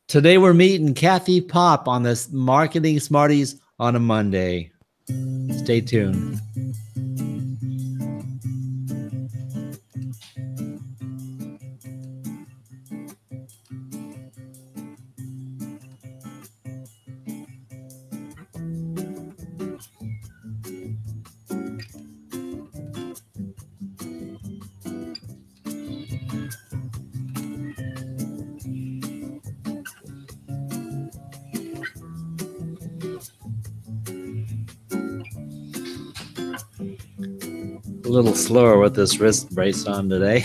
Today we're meeting Kathy Pop on this Marketing Smarties on a Monday. Stay tuned. A little slower with this wrist brace on today.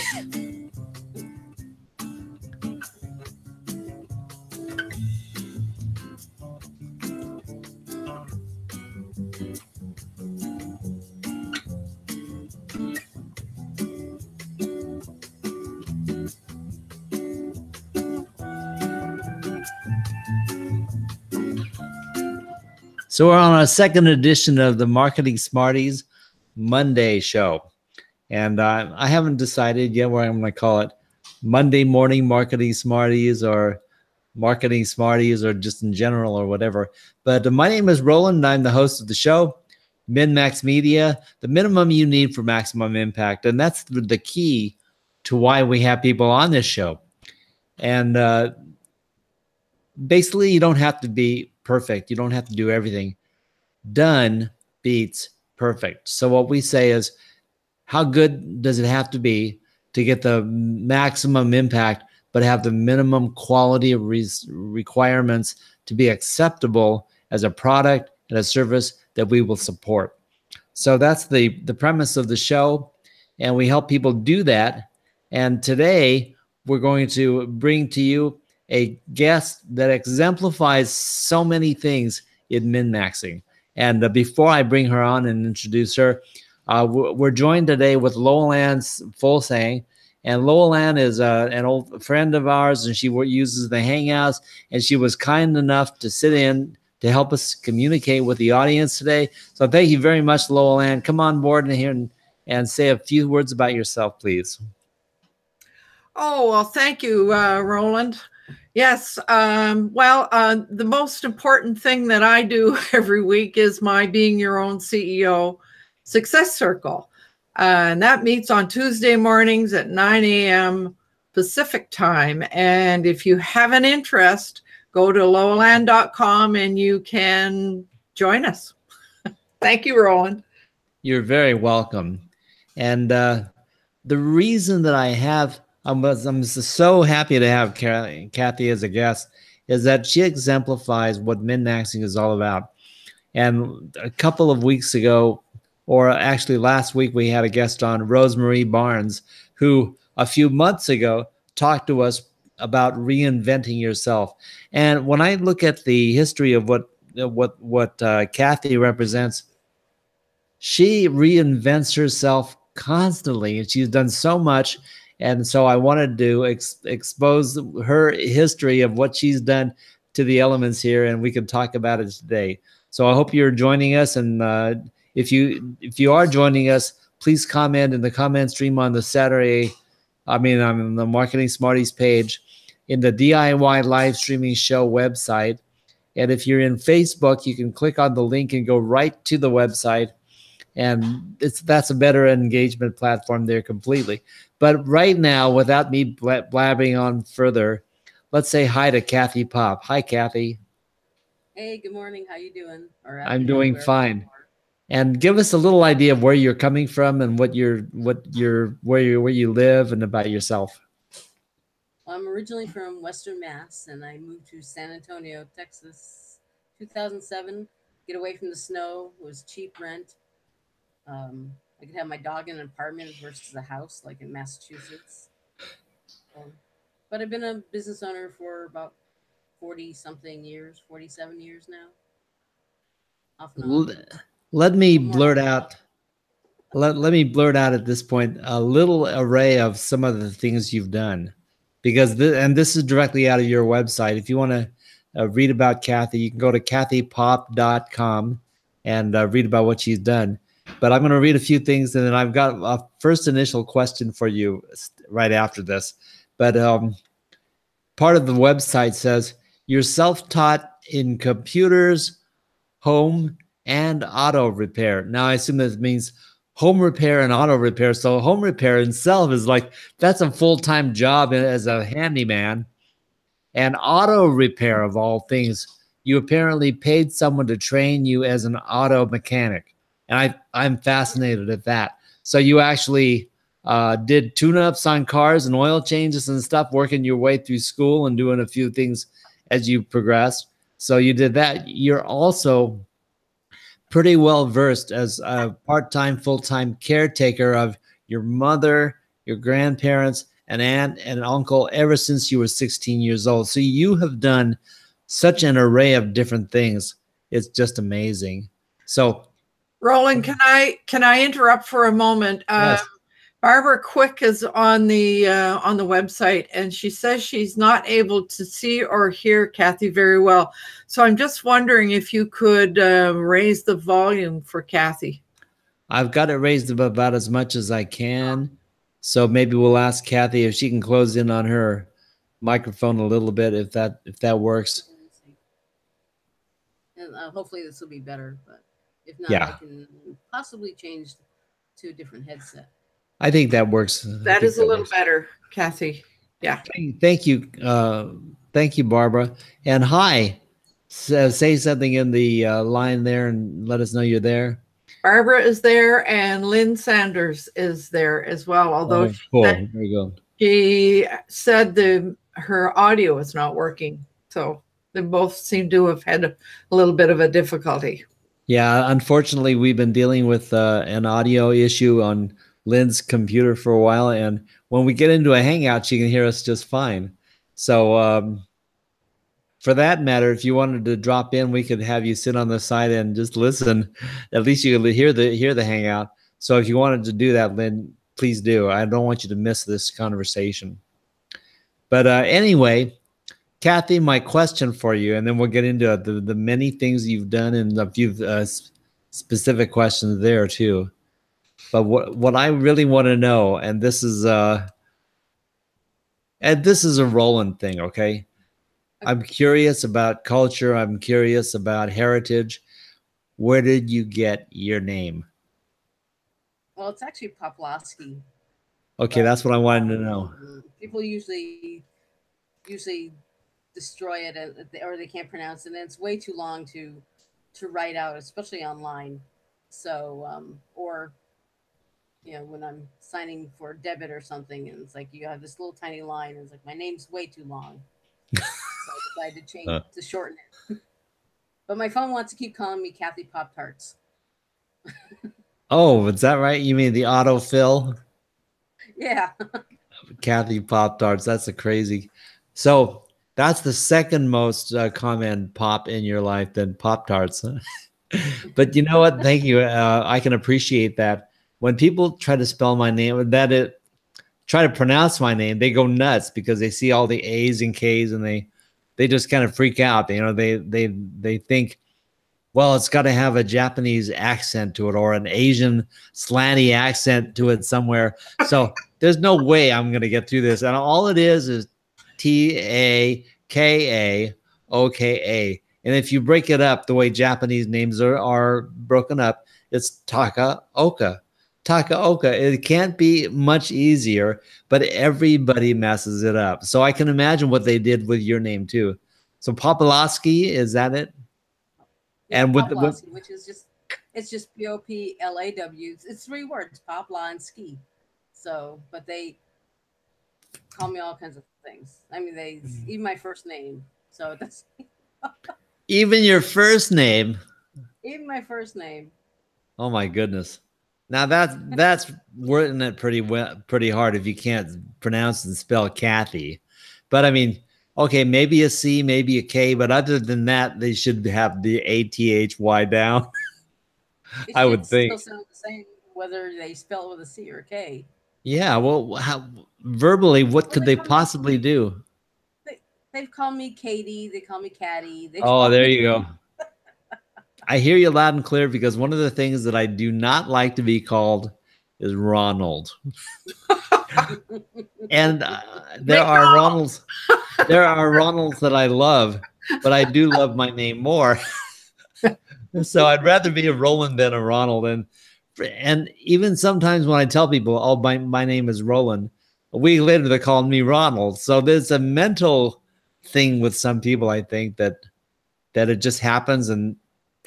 So we're on a second edition of the Marketing Smarties Monday show. And I haven't decided yet what I'm going to call it. Monday morning Marketing Smarties or Marketing Smarties or just in general or whatever. But my name is Roland and I'm the host of the show, MinMax Media, the minimum you need for maximum impact. And that's the key to why we have people on this show. And basically, you don't have to be perfect. You don't have to do everything. Done beats perfect. So what we say is, how good does it have to be to get the maximum impact, but have the minimum quality requirements to be acceptable as a product and a service that we will support? So that's the premise of the show, and we help people do that. And today, we're going to bring to you a guest that exemplifies so many things in min-maxing. And before I bring her on and introduce her, we're joined today with Lolan Fulsang. And Lolan is an old friend of ours, and she uses the Hangouts, and she was kind enough to sit in to help us communicate with the audience today. So thank you very much, Lolan. Come on board in here and say a few words about yourself, please. Oh, well, thank you, Roland. Yes. The most important thing that I do every week is my Being Your Own CEO Success Circle. And that meets on Tuesday mornings at 9 a.m. Pacific time. And if you have an interest, go to lolan.com and you can join us. Thank you, Roland. You're very welcome. And the reason that I'm so happy to have Kathy as a guest is that she exemplifies what min-maxing is all about. And a couple of weeks ago, or actually last week, we had a guest on, Rosemary Barnes, who a few months ago talked to us about reinventing yourself. And when I look at the history of what Kathy represents, she reinvents herself constantly, and she's done so much. And so I wanted to expose her history of what she's done to the elements here, and we can talk about it today. So I hope you're joining us, and if you are joining us, please comment in the comment stream on the on the Marketing Smarties page, in the DIY live streaming show website. And if you're in Facebook, you can click on the link and go right to the website. And that's a better engagement platform there completely. But right now, without me blabbing on further, let's say hi to Kathy Pop. Hi, Kathy. Hey, good morning. How you doing? I'm doing fine. And give us a little idea of where you're coming from and where you live and about yourself. Well, I'm originally from Western Mass, and I moved to San Antonio, Texas, 2007. Get away from the snow. It was cheap rent. I could have my dog in an apartment versus a house like in Massachusetts. But I've been a business owner for about 47 years now. Off and on. Let me blurt out at this point a little array of some of the things you've done, because this is directly out of your website. If you want to read about Kathy, you can go to kathypop.com and read about what she's done. But I'm going to read a few things, and then I've got a first initial question for you right after this. But part of the website says you're self-taught in computers, home, and auto repair. Now, I assume that means home repair and auto repair. So home repair itself is like, that's a full-time job as a handyman. And auto repair, of all things, you apparently paid someone to train you as an auto mechanic. And I'm fascinated at that. So you actually did tune-ups on cars and oil changes and stuff, working your way through school and doing a few things as you progressed. So you did that. You're also pretty well versed as a part-time, full-time caretaker of your mother, your grandparents, an aunt, and an uncle ever since you were 16 years old. So you have done such an array of different things. It's just amazing. So, Roland, can I interrupt for a moment? yes. Barbara Quick is on the website, and she says she's not able to see or hear Kathy very well. So I'm just wondering if you could raise the volume for Kathy. I've got it raised about as much as I can. So maybe we'll ask Kathy if she can close in on her microphone a little bit, if that works. And hopefully this will be better, but if not, Yeah. I can possibly change to a different headset. I think that works. That is a little better, Kathy. Yeah. Thank you. Thank you, Barbara. And hi, say something in the line there and let us know you're there. Barbara is there, and Lynn Sanders is there as well. Although cool. There you go. She said her audio is not working. So they both seem to have had a little bit of a difficulty. Yeah, unfortunately, we've been dealing with an audio issue on Lynn's computer for a while, and when we get into a hangout, she can hear us just fine. So for that matter, if you wanted to drop in, we could have you sit on the side and just listen. At least you could hear the hangout. So if you wanted to do that, Lynn, please do. I don't want you to miss this conversation. But anyway, Kathy, my question for you, and then we'll get into the many things you've done and a few specific questions there too. But what I really want to know, and this is a Roland thing, okay? I'm curious about culture. I'm curious about heritage. Where did you get your name? Well, it's actually Poplawski. Okay, that's what I wanted to know. People usually destroy it, or they can't pronounce it, and it's way too long to write out, especially online. So, or when I'm signing for debit or something, and it's like you have this little tiny line, and it's like my name's way too long. So I decided to change to shorten it. But my phone wants to keep calling me Kathy Pop-Tarts. Oh, is that right? You mean the autofill? Yeah. Kathy Pop-Tarts. That's a crazy. So that's the second most common pop in your life than Pop-Tarts. But you know what? Thank you. I can appreciate that. When people try to spell my name, try to pronounce my name, they go nuts because they see all the A's and K's and they just kind of freak out. They think, well, it's got to have a Japanese accent to it or an Asian slanty accent to it somewhere. So there's no way I'm going to get through this. And all it is Takaoka. And if you break it up the way Japanese names are broken up, it's Takaoka. Takaoka. It can't be much easier, but everybody messes it up. So I can imagine what they did with your name too. So Poplawski, is that it? Yeah, and with which is just Poplaw. It's 3 words, Popla and ski. So, but they call me all kinds of things. I mean, even my first name. So that's even your first name. Even my first name. Oh my goodness. Now that's wording it pretty hard if you can't pronounce and spell Kathy. But I mean, okay, maybe a C, maybe a K, but other than that, they should have the ATHY down. I would think. It still sound the same whether they spell it with a C or a K. Yeah, well, verbally, what could they possibly do? They've called me Katie. They call me Caddy. Oh, there you go. I hear you loud and clear, because one of the things that I do not like to be called is Ronald. And there are Ronalds that I love, but I do love my name more. So I'd rather be a Roland than a Ronald. And even sometimes when I tell people, oh, my name is Roland, a week later they're calling me Ronald. So there's a mental thing with some people, I think, that it just happens, and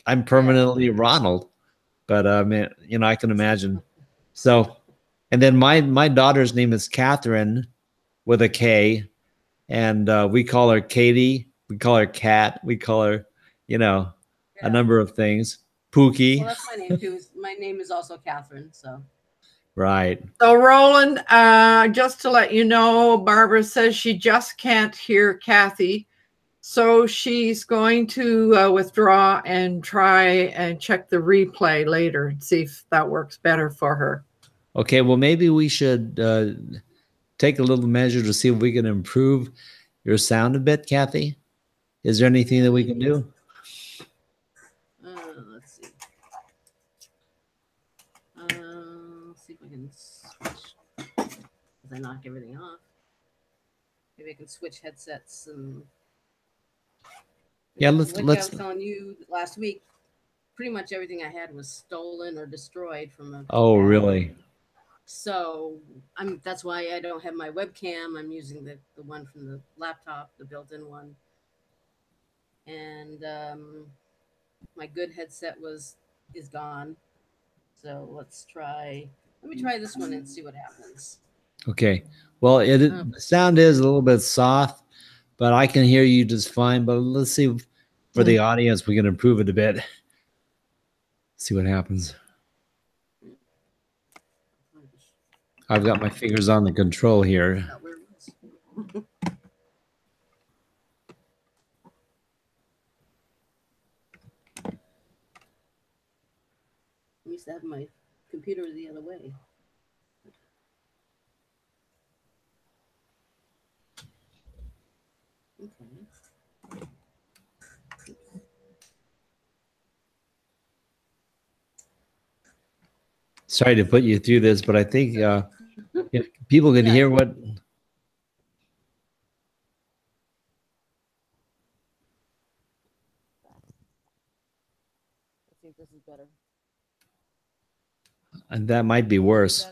I'm permanently Ronald. But you know, I can imagine. So, and then my daughter's name is Catherine with a K, and we call her Katie, we call her Cat, we call her, you know, a number of things. Pookie. Well, that's my name too. My name is also Catherine. So. Right. So Roland, just to let you know, Barbara says she just can't hear Kathy. So she's going to withdraw and try and check the replay later and see if that works better for her. Okay, well, maybe we should take a little measure to see if we can improve your sound a bit, Kathy. Is there anything that we can do? Let's see. Let's see if I can switch. As I knock everything off. Maybe I can switch headsets and. Yeah, I let's. was telling you last week, pretty much everything I had was stolen or destroyed from a. Oh, really? So that's why I don't have my webcam. I'm using the one from the laptop, the built-in one. And my good headset is gone. So let me try this one and see what happens. Okay. Well, the sound is a little bit soft, but I can hear you just fine. But let's see if for the audience we can improve it a bit. See what happens. I've got my fingers on the control here. I used to have my computer the other way. Okay. Sorry to put you through this, but I think if people can hear what. I think this is better. And that might be worse.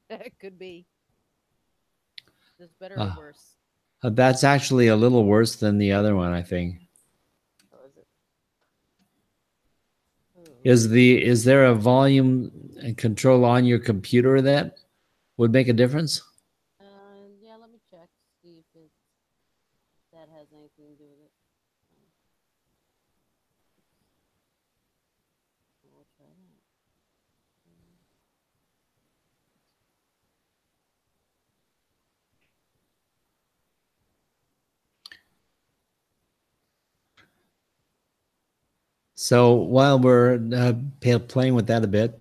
It could be. Is this better or worse? That's actually a little worse than the other one, I think. Oh, is it? Is there a volume and control on your computer that would make a difference? Yeah, let me check, see if that has anything to do with it. We'll try that. So while we're playing with that a bit,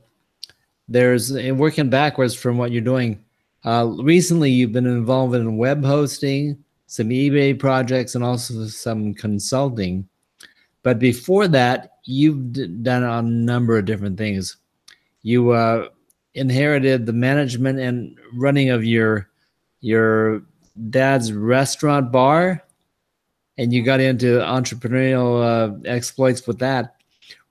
there's working backwards from what you're doing. Recently, you've been involved in web hosting, some eBay projects, and also some consulting. But before that, you've done a number of different things. You inherited the management and running of your dad's restaurant bar, and you got into entrepreneurial exploits with that.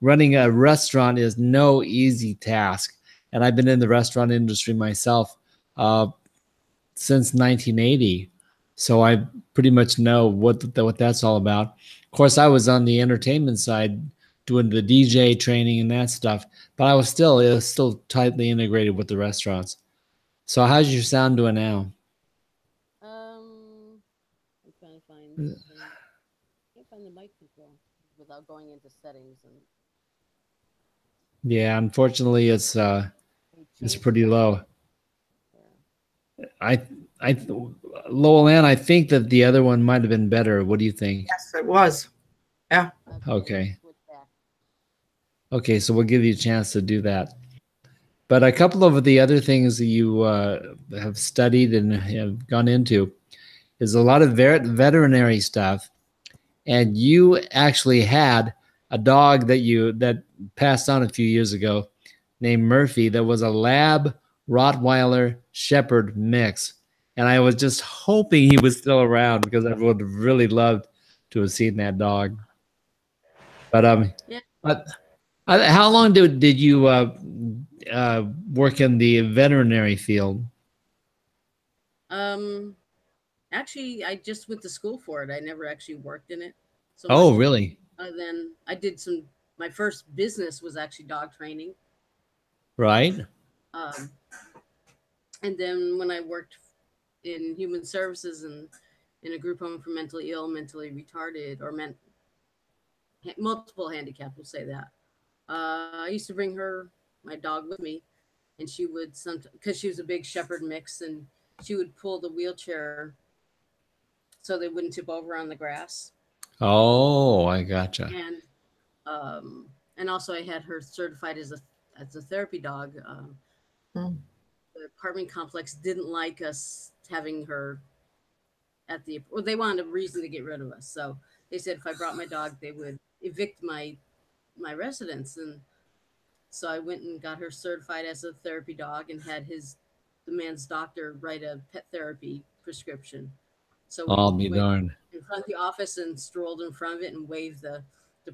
Running a restaurant is no easy task. And I've been in the restaurant industry myself since 1980. So I pretty much know what that's all about. Of course, I was on the entertainment side doing the DJ training and that stuff, but it was still tightly integrated with the restaurants. So how's your sound doing now? I'm trying to find can't find the mic control without going into settings and. Yeah, unfortunately, it's pretty low. Yeah. Lowell Ann, I think that the other one might have been better. What do you think? Yes, it was. Yeah. Okay. Okay, so we'll give you a chance to do that. But a couple of the other things that you have studied and have gone into is a lot of veterinary stuff. And you actually had a dog that passed on a few years ago named Murphy that was a lab Rottweiler Shepherd mix. And I was just hoping he was still around because I would have really loved to have seen that dog. But Yeah. but how long did you work in the veterinary field? Um, Actually, I just went to school for it. I never actually worked in it so Oh, much. really? Then I did some. My first business was actually dog training. Right. Um, and then when I worked in human services and in a group home for mentally ill, mentally retarded, or multiple handicapped, we'll say that. I used to bring my dog with me, and she would sometimes, because she was a big shepherd mix, and she would pull the wheelchair so they wouldn't tip over on the grass. Oh, I gotcha. And and also I had her certified as a therapy dog. Mm. The apartment complex didn't like us having her at the, well, they wanted a reason to get rid of us. So they said if I brought my dog, they would evict my residence. And so I went and got her certified as a therapy dog and had the man's doctor write a pet therapy prescription. So I'll we be went darned. in front of the office and strolled in front of it and waved the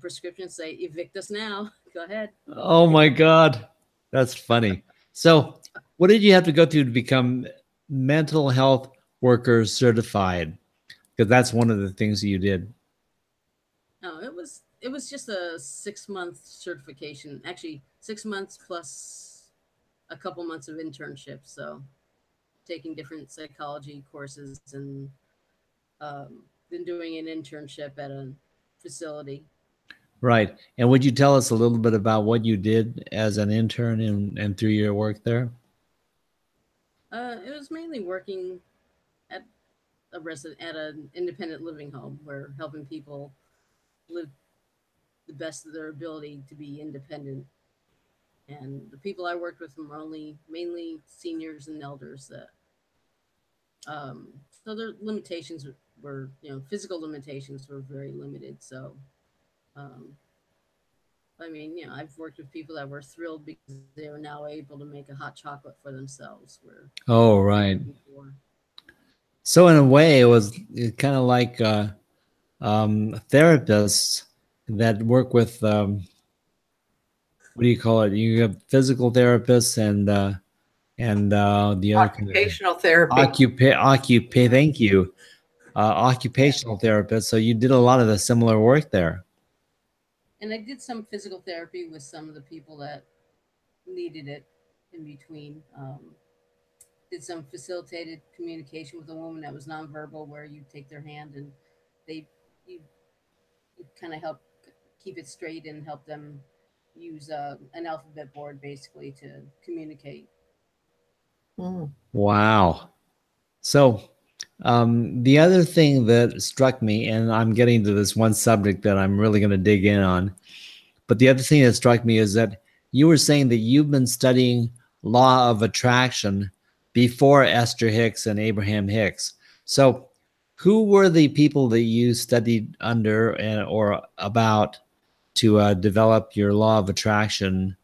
prescription, say, evict us now. Go ahead. Oh my God. That's funny. So, what did you have to go through to become mental health worker certified? Because that's one of the things you did. No, it was just a 6 month certification. Actually, 6 months plus a couple months of internship. So taking different psychology courses and then doing an internship at a facility. Right. And would you tell us a little bit about what you did as an intern and through your work there? It was mainly working at at an independent living home, where helping people live the best of their ability to be independent. And the people I worked with were only mainly seniors and elders that so their limitations were, physical limitations were very limited. So um, I mean, I've worked with people that were thrilled because they were now able to make a hot chocolate for themselves, where they Oh, right. couldn't before. So in a way, it was kind of like therapists that work with what do you call it? You have physical therapists and the other kind of Occupational therapy. thank you, occupational therapist. So you did a lot of the similar work there. And I did some physical therapy with some of the people that needed it in between. Did some facilitated communication with a woman that was nonverbal, where you take their hand and they you, you kind of help keep it straight and help them use an alphabet board basically to communicate. Mm. Wow. So the other thing that struck me, and I'm getting to this one subject that I'm really going to dig in on, but the other thing that struck me is that you were saying that you've been studying law of attraction before Esther Hicks and Abraham Hicks. So, who were the people that you studied under or about to develop your law of attraction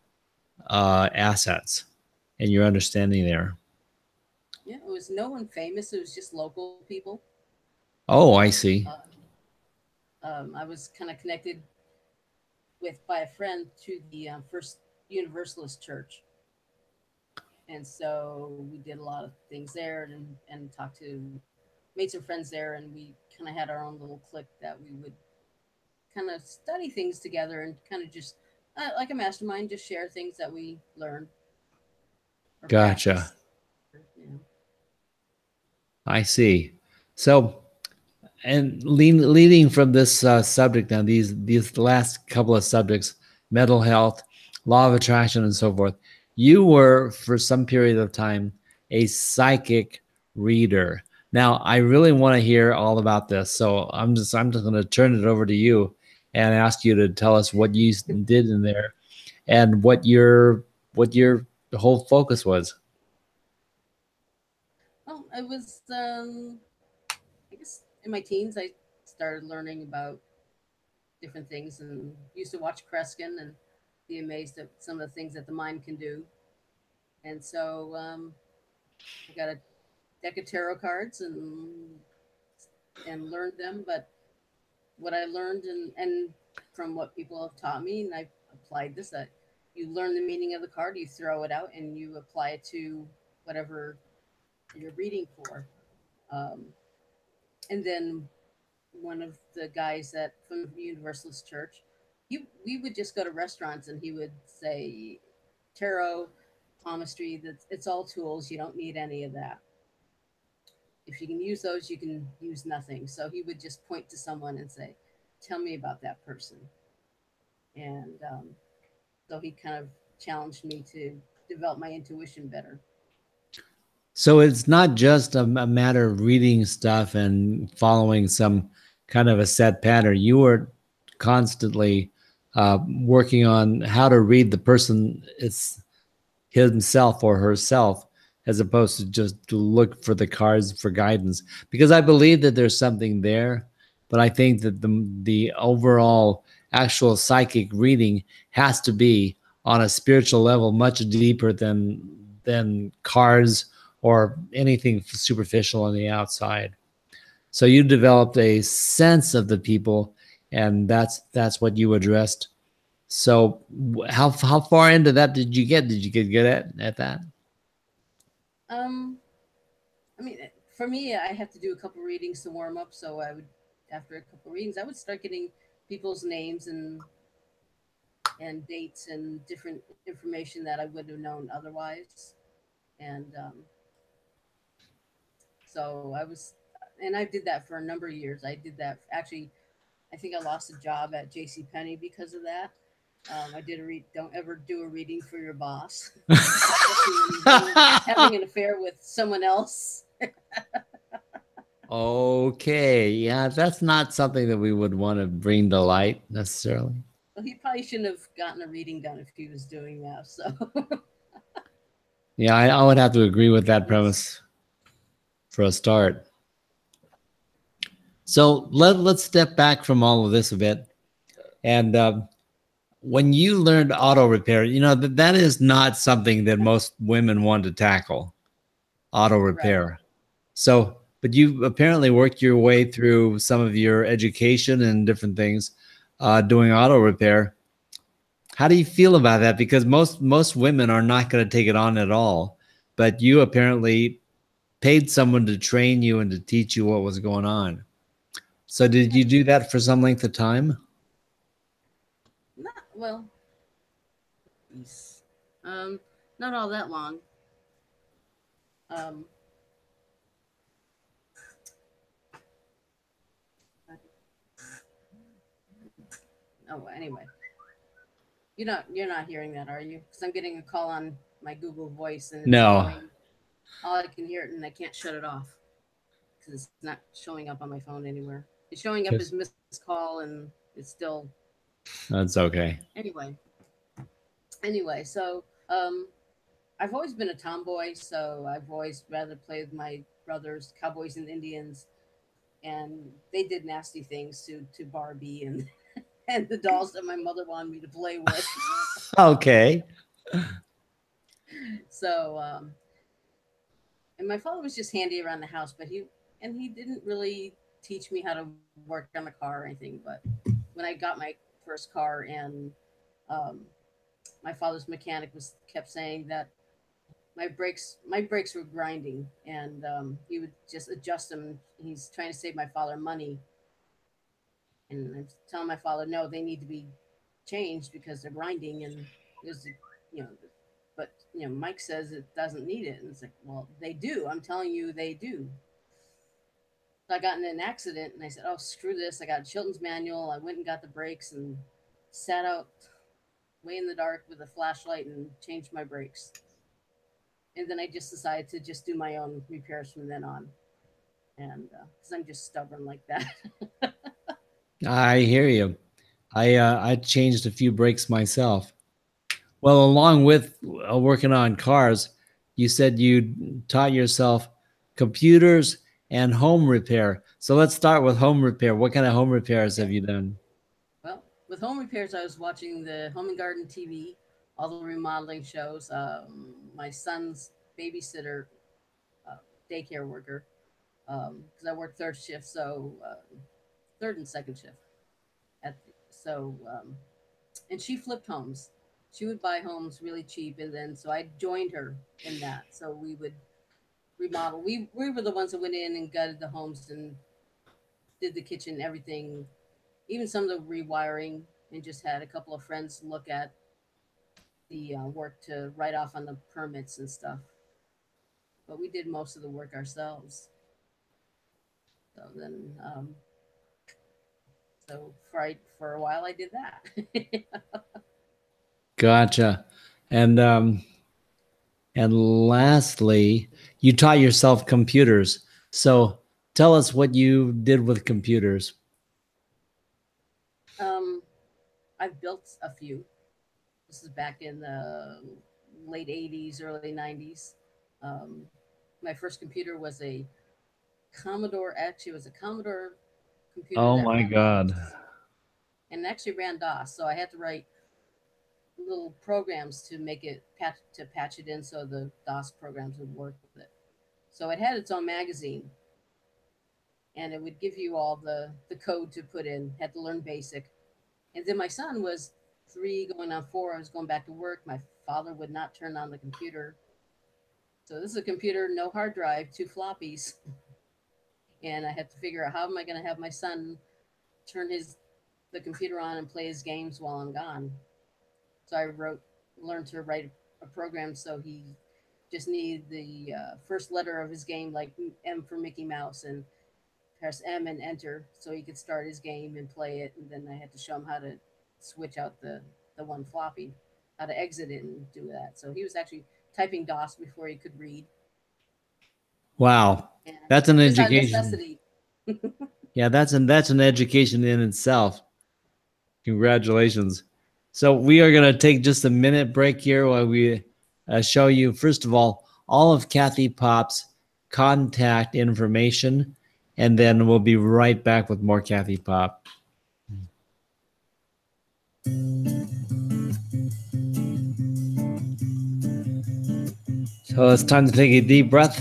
assets and your understanding there? Yeah, it was no one famous. It was just local people. Oh, I see. I was kind of connected with by a friend to the First Universalist Church, and so we did a lot of things there and talked to made some friends there, and we kind of had our own little clique that we would kind of study things together and kind of just like a mastermind, just share things that we learned or Gotcha. practiced. You know. I see. So, and leading from this subject now, these last couple of subjects, mental health, law of attraction, and so forth, you were for some period of time a psychic reader. Now, I really want to hear all about this, so I'm just going to turn it over to you and ask you to tell us what you did in there and what your whole focus was. Well, I was, I guess, in my teens, I started learning about different things, and used to watch Kreskin and be amazed at some of the things that the mind can do. And so I got a deck of tarot cards and learned them. But what I learned and from what people have taught me, and I've applied this, that you learn the meaning of the card, you throw it out, and you apply it to whatever you're reading for. Um, and then one of the guys that from the Universalist Church, we would just go to restaurants and he would say, tarot, palmistry, that it's all tools. You don't need any of that. If you can use those, you can use nothing. So he would just point to someone and say, tell me about that person. And so he kind of challenged me to develop my intuition better. So it's not just a matter of reading stuff and following some kind of a set pattern. You were constantly working on how to read the person himself or herself, as opposed to just to look for the cards for guidance. Because I believe that there's something there, but I think that the overall actual psychic reading has to be on a spiritual level much deeper than cards or anything superficial on the outside. So you developed a sense of the people, and that's what you addressed. So how far into that did you get? Did you get good at that? I mean, for me, I have to do a couple readings to warm up. So I would, after a couple readings, I would start getting people's names and dates and different information that I wouldn't have known otherwise. And so I did that for a number of years. I did that actually. I think I lost a job at J.C. Penney because of that. I did don't ever do a reading for your boss, having an affair with someone else. Okay, yeah, that's not something that we would want to bring to light necessarily. Well, he probably shouldn't have gotten a reading done if he was doing that. So, yeah, I would have to agree with that premise for a start. So let's step back from all of this a bit. And when you learned auto repair, you know, that is not something that most women want to tackle, auto repair. Right. So, but you apparently worked your way through some of your education and different things doing auto repair. How do you feel about that? Because most women are not going to take it on at all, but you apparently paid someone to train you and to teach you what was going on. So did you do that for some length of time? Not all that long. Anyway, you're not hearing that, are you? Because I'm getting a call on my Google Voice, and no, all I can hear it, and I can't shut it off because it's not showing up on my phone anywhere. It's showing up as missed call, and it's still. That's okay. Anyway, so I've always been a tomboy, so I've always rather play with my brothers, cowboys and Indians, and they did nasty things to Barbie and and the dolls that my mother wanted me to play with. Okay. So, and my father was just handy around the house, but he didn't really teach me how to work on a car or anything. But when I got my first car, and my father's mechanic kept saying that my brakes were grinding, and he would just adjust them. He's trying to save my father money. And I'm telling my father, no, they need to be changed because they're grinding, and there's, but Mike says it doesn't need it, and it's like, well, they do. I'm telling you, they do. So I got in an accident, and I said, oh, screw this. I got Chilton's manual. I went and got the brakes and sat out way in the dark with a flashlight and changed my brakes. And then I just decided to just do my own repairs from then on, and because I'm just stubborn like that. I hear you. I changed a few brakes myself. Well, along with working on cars, you said you taught yourself computers and home repair. So let's start with home repair. What kind of home repairs have you done? Well, with home repairs, I was watching the Home and Garden TV, all the remodeling shows. My son's babysitter, uh, daycare worker, because I work third shift, so third and second shift. And she flipped homes. She would buy homes really cheap, and then so I joined her in that. So we would remodel. We were the ones that went in and gutted the homes and did the kitchen, everything, even some of the rewiring, and just had a couple of friends look at the work to write off on the permits and stuff. But we did most of the work ourselves. So then, for a while, I did that. Gotcha. And lastly, you taught yourself computers. So tell us what you did with computers. I've built a few. This is back in the late 80s, early 90s. Um, my first computer was a Commodore. Actually, it was a Commodore computer. Oh that my ran God. DOS. And it actually ran DOS. So I had to write little programs to make it patch it in so the DOS programs would work with it. So it had its own magazine, and it would give you all the code to put in. Had to learn BASIC. And then my son was 3 going on 4. I was going back to work. My father would not turn on the computer. So this is a computer, no hard drive, 2 floppies. And I had to figure out, how am I going to have my son turn the computer on and play his games while I'm gone. So I learned to write a program, so he just needed the first letter of his game, like M for Mickey Mouse, and press M and enter so he could start his game and play it. And then I had to show him how to switch out the one floppy, how to exit it and do that. So he was actually typing DOS before he could read. Wow. And that's an just out of education. necessity. Yeah, that's an education in itself. Congratulations. So we are going to take just a minute break here while we show you, first of all of Kathy Pop's contact information, and then we'll be right back with more Kathy Pop. So it's time to take a deep breath.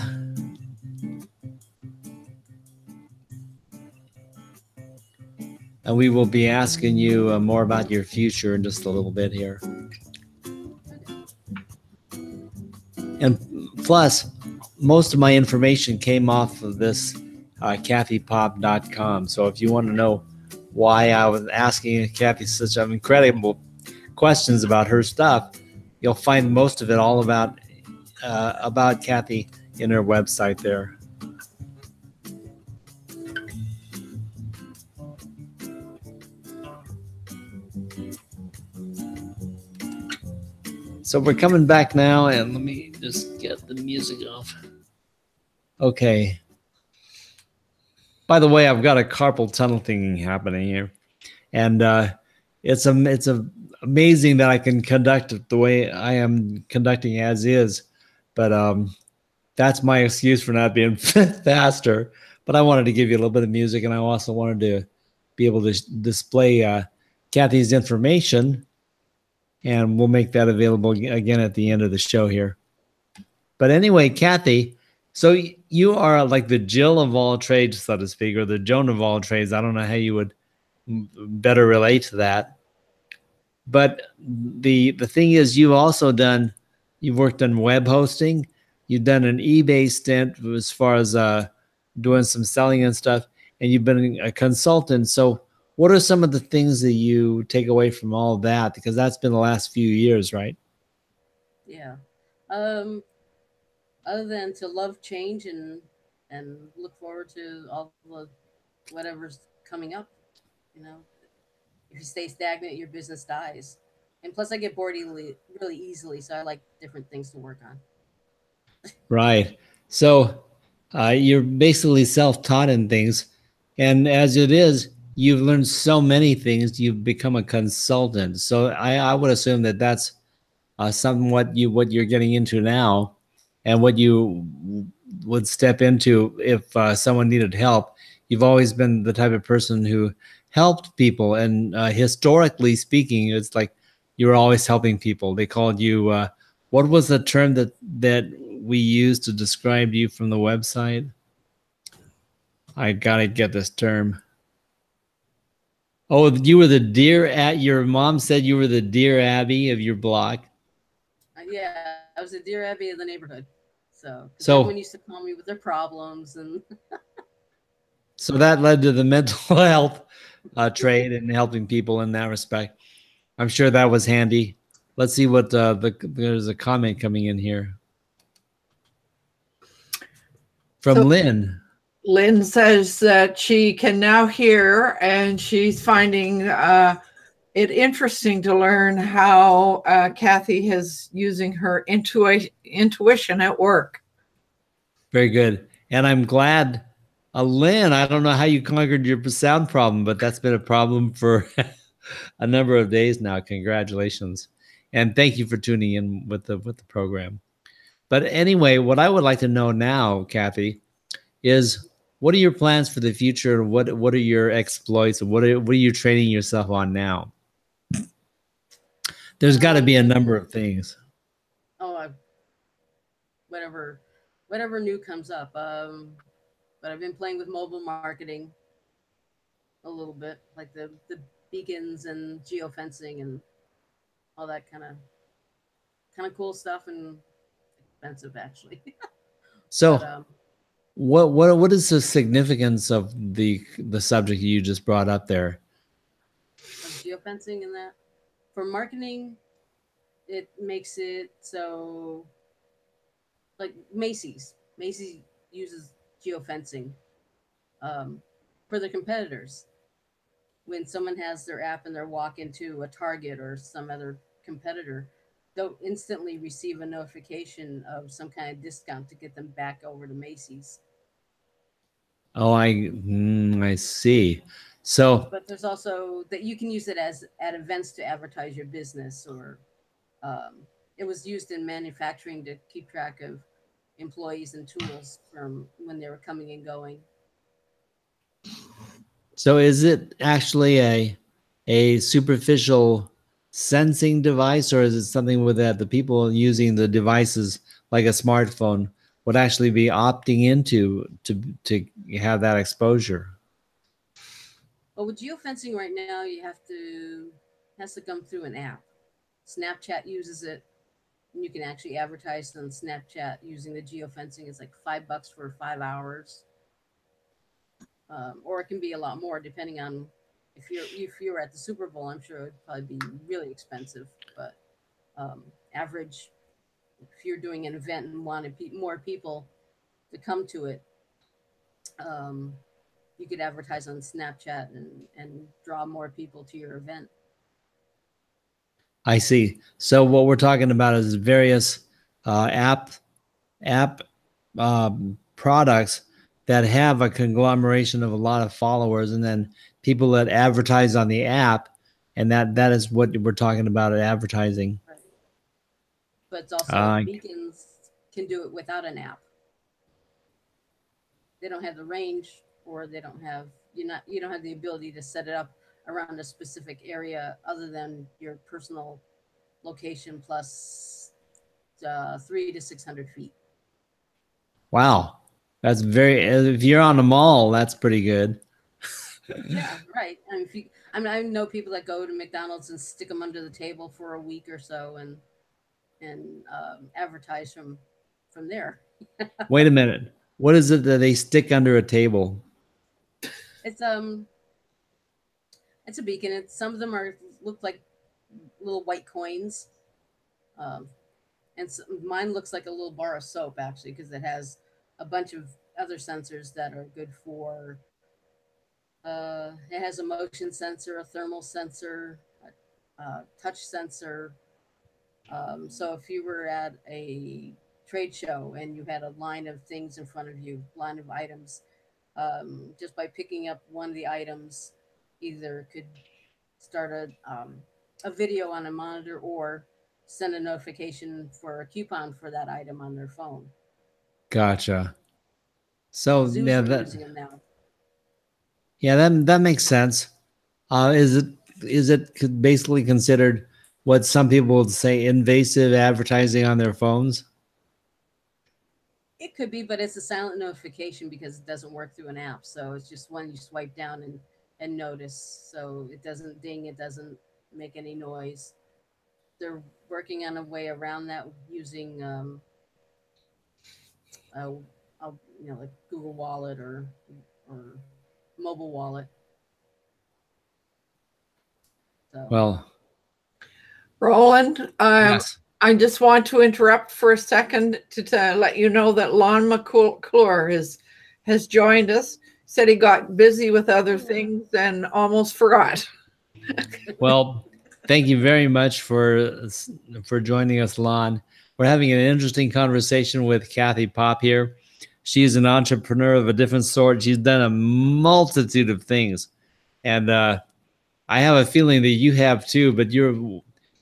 And we will be asking you more about your future in just a little bit here. And plus, most of my information came off of this kathypop.com. So if you want to know why I was asking Kathy such incredible questions about her stuff, you'll find most of it all about Kathy in her website there. So we're coming back now, and let me just get the music off. Okay. By the way, I've got a carpal tunnel thing happening here, and it's amazing that I can conduct it the way I am conducting as is, but that's my excuse for not being faster. But I wanted to give you a little bit of music, and I also wanted to be able to display Kathy's information. And we'll make that available again at the end of the show here. But anyway, Kathy, so you are like the Jill of all trades, so to speak, or the Joan of all trades. I don't know how you would better relate to that. But the thing is, you've worked on web hosting. You've done an eBay stint as far as doing some selling and stuff. And you've been a consultant. So what are some of the things that you take away from all of that? Because that's been the last few years, right? Yeah. Other than to love change and look forward to all the whatever's coming up, you know, if you stay stagnant, your business dies. And plus, I get bored really easily, so I like different things to work on. Right. So you're basically self-taught in things, and as it is, you've learned so many things. You've become a consultant. So I would assume that that's somewhat what you're getting into now, and what you would step into if someone needed help. You've always been the type of person who helped people, and historically speaking, it's like you were always helping people. They called you. What was the term that we used to describe you from the website? I gotta get this term. Oh, you were the dear at your mom said you were the dear Abby of your block. Yeah, I was a dear Abby of the neighborhood. So, because So everyone used to call me with their problems, and so that led to the mental health trade and helping people in that respect. I'm sure that was handy. Let's see what there's a comment coming in here from So Lynn. Lynn says that she can now hear, and she's finding it interesting to learn how Kathy is using her intuition at work. Very good. And I'm glad, Lynn, I don't know how you conquered your sound problem, but that's been a problem for a number of days now. Congratulations. And thank you for tuning in with the program. But anyway, what I would like to know now, Kathy, is what are your plans for the future? What are your exploits? What are you training yourself on now? There's got to be a number of things. oh, whatever new comes up. But I've been playing with mobile marketing a little bit, like the beacons and geofencing and all that kind of cool stuff and expensive actually. So, But what is the significance of the subject you just brought up there? of geofencing and that for marketing, it makes it so like Macy's uses geofencing for the competitors. When someone has their app and they're walk into a Target or some other competitor, they'll instantly receive a notification of some kind of discount to get them back over to Macy's. Oh, I see. So, But there's also that you can use it as at events to advertise your business, or it was used in manufacturing to keep track of employees and tools from when they were coming and going. so is it actually a superficial sensing device, or is it something with that the people using the devices like a smartphone would actually be opting into to have that exposure? But with geofencing right now, you has to come through an app. Snapchat uses it, and you can actually advertise on Snapchat using the geofencing. It's like $5 for 5 hours, or it can be a lot more depending on if you're at the Super Bowl. I'm sure it'd probably be really expensive, but average if you're doing an event and wanted more people to come to it, um, you could advertise on Snapchat and draw more people to your event. I see. So what we're talking about is various app products that have a conglomeration of a lot of followers, and then people that advertise on the app, and that is what we're talking about at advertising. Right. But it's also beacons can do it without an app. They don't have the range, or they don't have you don't have the ability to set it up around a specific area other than your personal location plus 300 to 600 feet. Wow, that's very. If you're on a mall, that's pretty good. Yeah, right. I know people that go to McDonald's and stick them under the table for a week or so and advertise from there. Wait a minute. What is it that they stick under a table? It's it's a beacon. Some of them look like little white coins, um, and mine looks like a little bar of soap actually because it has a bunch of other sensors that are good for. It has a motion sensor, a thermal sensor, a touch sensor. So if you were at a trade show and you had a line of things in front of you, line of items, just by picking up one of the items, either could start a video on a monitor or send a notification for a coupon for that item on their phone. Gotcha. So Zoos yeah, are using them now. that makes sense. Is it basically considered what some people would say invasive advertising on their phones? It could be, but it's a silent notification because it doesn't work through an app. So it's just one you swipe down and notice. So it doesn't ding, it doesn't make any noise. They're working on a way around that using uh, like Google Wallet or mobile wallet. So Well, Roland, yes. I just want to interrupt for a second to let you know that Lon McClure has joined us. Said he got busy with other things and almost forgot. Well, thank you very much for joining us, Lon. We're having an interesting conversation with Kathy Pop here. She's an entrepreneur of a different sort. She's done a multitude of things, and I have a feeling that you have too. But you're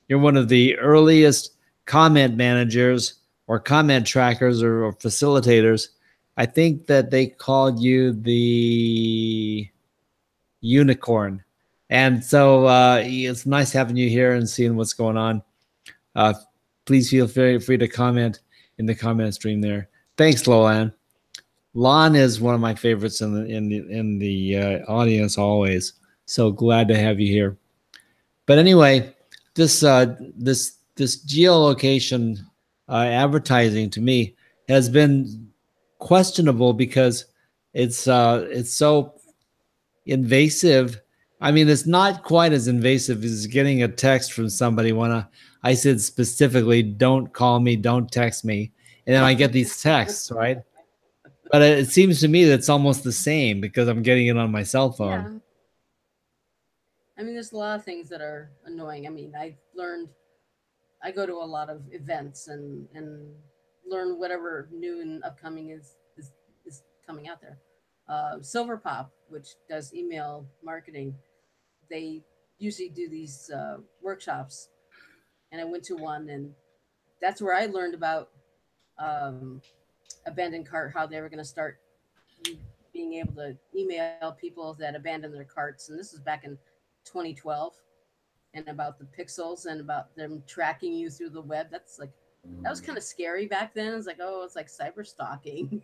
one of the earliest comment managers or comment trackers or facilitators. I think that they called you the unicorn. And so it's nice having you here and seeing what's going on. Please feel very free to comment in the comment stream there. Thanks, Lolan. Lon is one of my favorites in the audience always. So glad to have you here. But anyway, this geolocation advertising to me has been questionable because it's so invasive. I mean, it's not quite as invasive as getting a text from somebody when I said specifically, don't call me, don't text me. And then I get these texts, right? But it seems to me that it's almost the same because I'm getting it on my cell phone. yeah. I mean, there's a lot of things that are annoying. I mean, I go to a lot of events and learn whatever new and upcoming is coming out there. Silver Pop, which does email marketing, they usually do these workshops, and I went to one, and that's where I learned about abandoned cart, how they were going to start being able to email people that abandoned their carts, and this was back in 2012, and about the pixels and about them tracking you through the web. That was kind of scary back then. It's like, oh, it's like cyber stalking,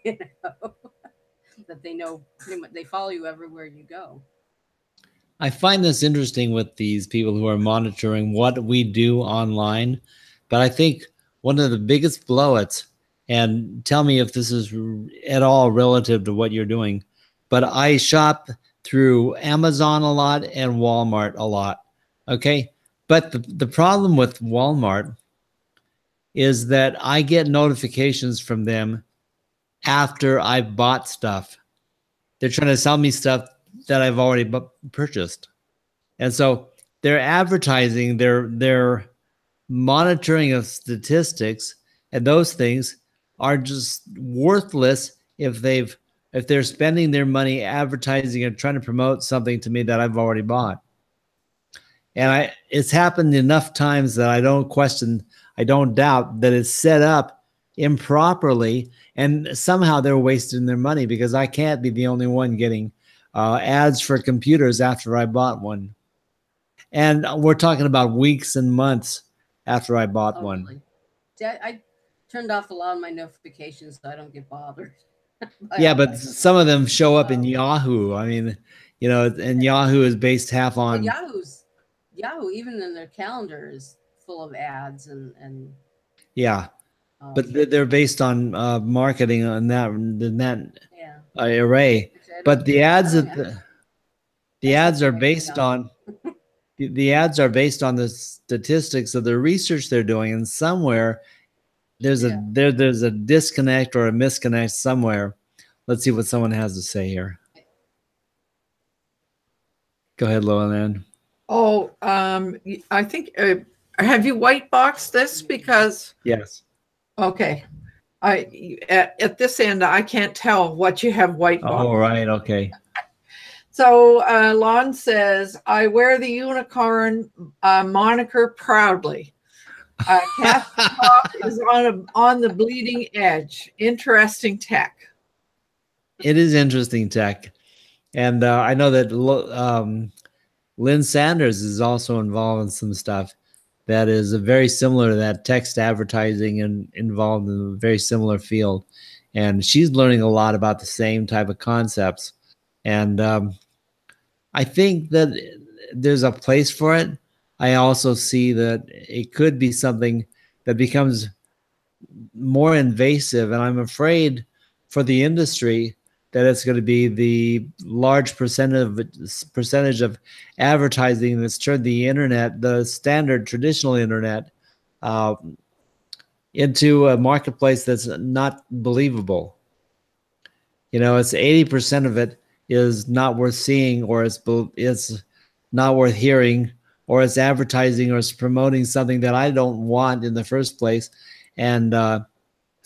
that they know pretty much, they follow you everywhere you go. I find this interesting with these people who are monitoring what we do online, but I think one of the biggest blowouts, and tell me if this is at all relative to what you're doing, but I shop through Amazon a lot and Walmart a lot. Okay. But the problem with Walmart is that I get notifications from them after I've bought stuff. They're trying to sell me stuff that I've already purchased. And so they're advertising, they're monitoring of statistics, and those things are just worthless if they're spending their money advertising and trying to promote something to me that I've already bought. And it's happened enough times that I don't doubt that it's set up improperly, and somehow they're wasting their money because I can't be the only one getting ads for computers after I bought one. And we're talking about weeks and months after I bought one. Really? I turned off a lot of my notifications so I don't get bothered. Yeah, but some of them show up in Yahoo. I mean, and Yahoo is based half on Yahoo, even in their calendar, is full of ads and yeah, but they're based on marketing on that array. But the ads are based on the ads are based on the statistics of the research they're doing, and somewhere there's a disconnect or a misconnect somewhere. Let's see what someone has to say here. Go ahead, Lolan. Oh, I think, have you white boxed this? Because yes. Okay. At this end, I can't tell what you have white boxed. Oh, right. Okay. So Lon says, I wear the unicorn moniker proudly. Kathy Pop is on the bleeding edge. Interesting tech. It is interesting tech. And I know that Lynn Sanders is also involved in some stuff that is very similar to that, text advertising, and involved in a very similar field. And she's learning a lot about the same type of concepts. And I think that there's a place for it. I also see that it could be something that becomes more invasive, and I'm afraid for the industry that it's going to be the large percentage of advertising that's turned the internet, the standard traditional internet, uh, into a marketplace that's not believable. You know, it's 80% of it is not worth seeing, or it's not worth hearing, or it's advertising, or it's promoting something that I don't want in the first place. And a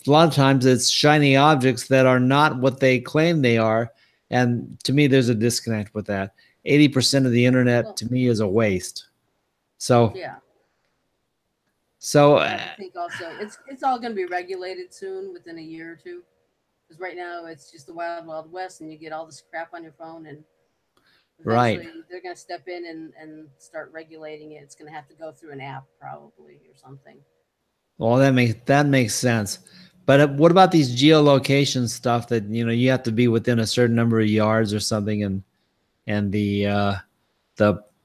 lot of times it's shiny objects that are not what they claim they are. And to me, there's a disconnect with that. 80% of the internet to me is a waste. So, Yeah. So I think also it's all going to be regulated soon, within a year or two. Because right now it's just the wild, wild west, and you get all this crap on your phone, and eventually they're going to step in and start regulating it. It's going to have to go through an app probably or something. Well, that makes sense. But what about these geolocation stuff that, you know, you have to be within a certain number of yards or something, and the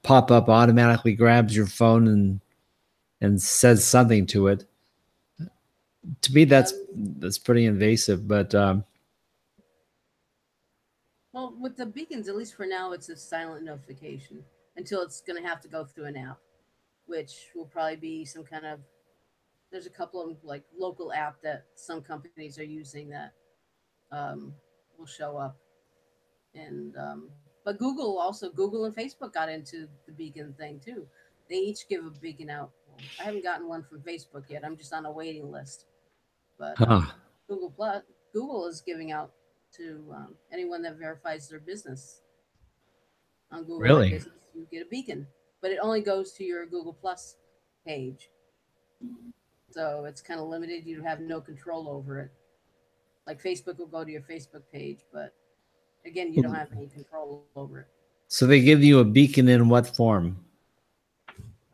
pop-up automatically grabs your phone and says something to it. To me, that's pretty invasive. But well, with the beacons, at least for now, it's a silent notification until it's going to have to go through an app, which will probably be some kind of. There's a couple of like local app that some companies are using that will show up, and but Google and Facebook got into the beacon thing too. They each give a beacon out. I haven't gotten one from Facebook yet. I'm just on a waiting list. But Google is giving out to anyone that verifies their business on Google My Really? Business. You get a beacon, but it only goes to your Google Plus page. So it's kind of limited. You have no control over it. Like Facebook will go to your Facebook page, but again, you don't have any control over it. So they give you a beacon in what form?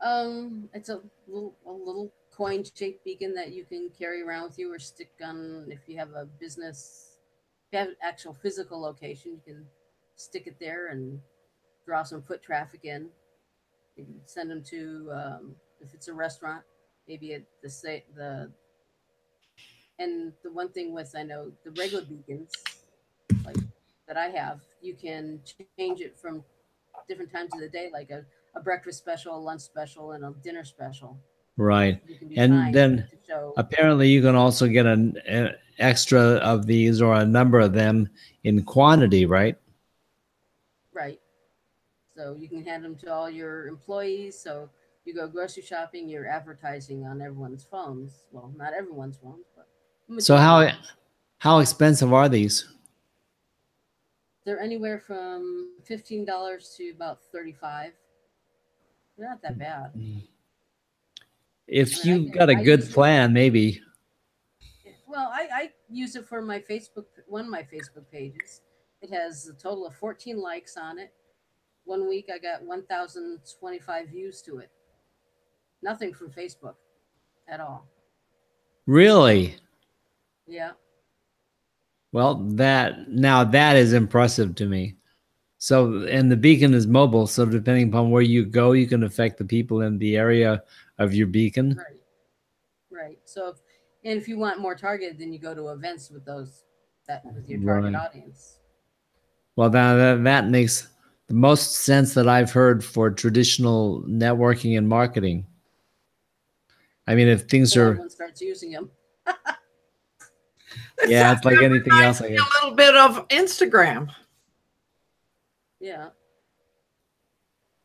It's a little coin-shaped beacon that you can carry around with you or stick on if you have a business. If you have an actual physical location, you can stick it there and draw some foot traffic in. You can send them to if it's a restaurant, maybe at the. And the one thing with I know the regular beacons, like that I have, you can change it from different times of the day, like a breakfast special, a lunch special, and a dinner special. Right. And then apparently you can also get an extra of these or a number of them in quantity, right? Right. So you can hand them to all your employees. So you go grocery shopping, you're advertising on everyone's phones. Well, not everyone's phones, but. So how expensive are these? They're anywhere from $15 to about $35. They're not that bad. If you've got a good plan, maybe. Well, I use it for my Facebook, one of my Facebook pages. It has a total of 14 likes on it. 1 week I got 1,025 views to it. Nothing from Facebook at all. Really? Yeah. Well, that is impressive to me. So, and the beacon is mobile, so depending upon where you go, you can affect the people in the area of your beacon. Right. Right. So, if you want more targeted, then you go to events with with your target audience. Well, that makes the most sense that I've heard for traditional networking and marketing. I mean, if things are, everyone starts using them. Yeah, it's like anything else. I guess. A little bit of Instagram. Yeah.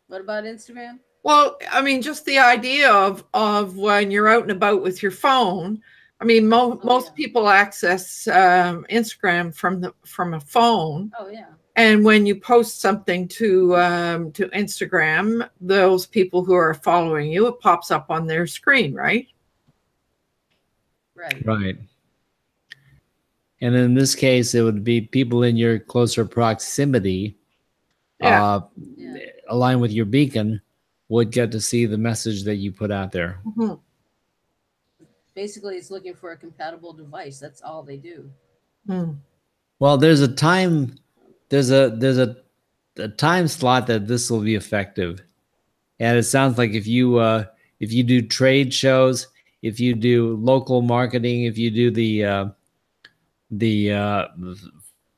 What about Instagram? Well, I mean, just the idea of when you're out and about with your phone. I mean, most people access Instagram from a phone. Oh yeah. And when you post something to Instagram, those people who are following you, it pops up on their screen, right? Right. Right. And in this case, it would be people in your closer proximity. Yeah. A align with your beacon would get to see the message that you put out there. Mhm. Basically, it's looking for a compatible device. That's all they do. Mm. Well, there's a time, there's a time slot that this will be effective, and it sounds like if you do trade shows, if you do local marketing, if you do the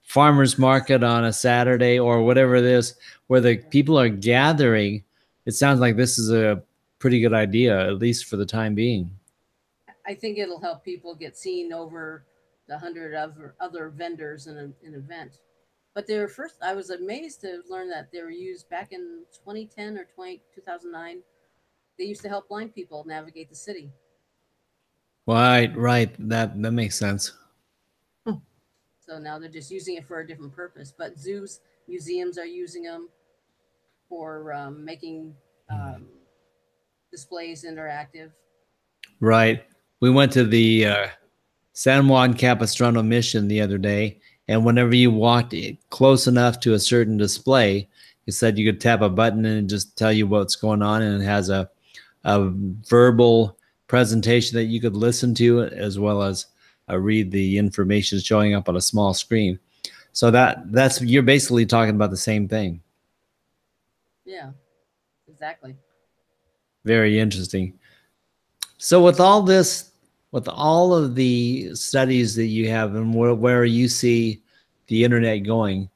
farmers market on a Saturday or whatever it is, where the people are gathering, it sounds like this is a pretty good idea, at least for the time being. I think it'll help people get seen over the 100 other vendors in an event. But they were first, I was amazed to learn that they were used back in 2010 or 2009. They used to help blind people navigate the city. Right. That makes sense. So now they're just using it for a different purpose. But zoos, museums are using them for making displays interactive. Right. We went to the San Juan Capistrano mission the other day, and whenever you walked close enough to a certain display, it said you could tap a button and just tell you what's going on, and it has a verbal presentation that you could listen to, as well as read the information showing up on a small screen. So that's you're basically talking about the same thing. Yeah, exactly. Very interesting. So with all this, with all of the studies that you have and where you see the internet going,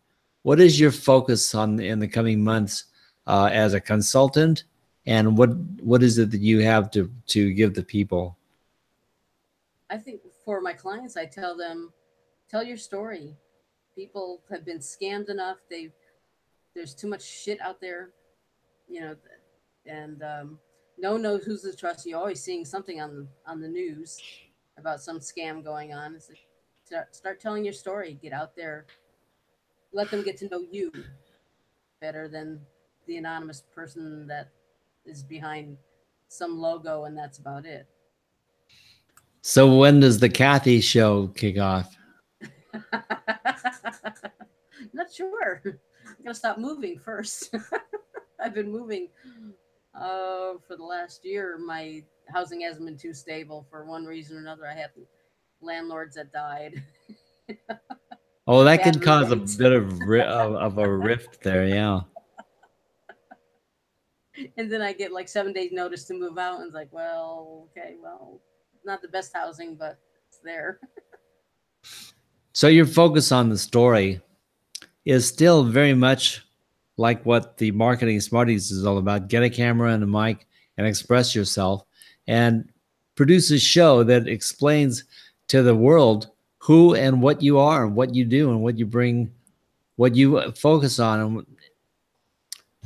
what is your focus on in the coming months as a consultant, and what is it that you have to give the people? I think for my clients, I tell them, tell your story. People have been scammed enough. There's too much shit out there, you know, and no one knows who's to trust. You're always seeing something on the news about some scam going on. It's like, start telling your story. Get out there. Let them get to know you better than the anonymous person that is behind some logo, and that's about it. So when does the Kathy show kick off? Not sure. I'm gonna stop moving first. I've been moving for the last year. My housing hasn't been too stable for one reason or another. I had landlords that died. Oh, that Bad could cause roommates. a bit of a rift there, yeah. And then I get like 7 days notice to move out, and it's like, well, okay, well, not the best housing, but it's there. So your focus on the story is still very much like what the marketing Smarties is all about. Get a camera and a mic and express yourself and produce a show that explains to the world who and what you are and what you do and what you bring, what you focus on. And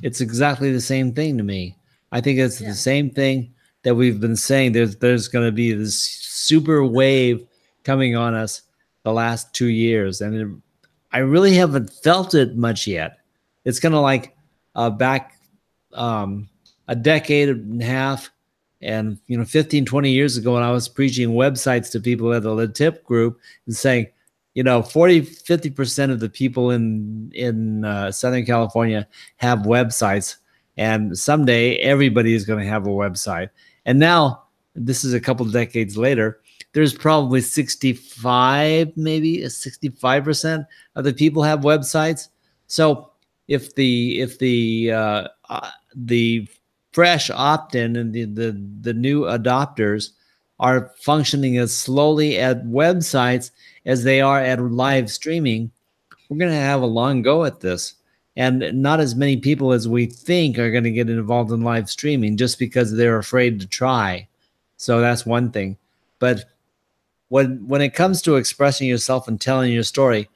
it's exactly the same thing to me. I think it's the same thing that we've been saying. There's going to be this super wave coming on us the last 2 years, and I really haven't felt it much yet. It's kind of like back a decade and a half, and 15, 20 years ago, when I was preaching websites to people at the tip group and saying, 40-50% of the people in Southern California have websites, and someday everybody is going to have a website. And now, this is a couple of decades later, there's probably 65, maybe 65% of the people have websites. So if the fresh opt-in and the new adopters are functioning as slowly at websites as they are at live streaming, we're going to have a long go at this. And not as many people as we think are going to get involved in live streaming just because they're afraid to try. So that's one thing. But when it comes to expressing yourself and telling your story,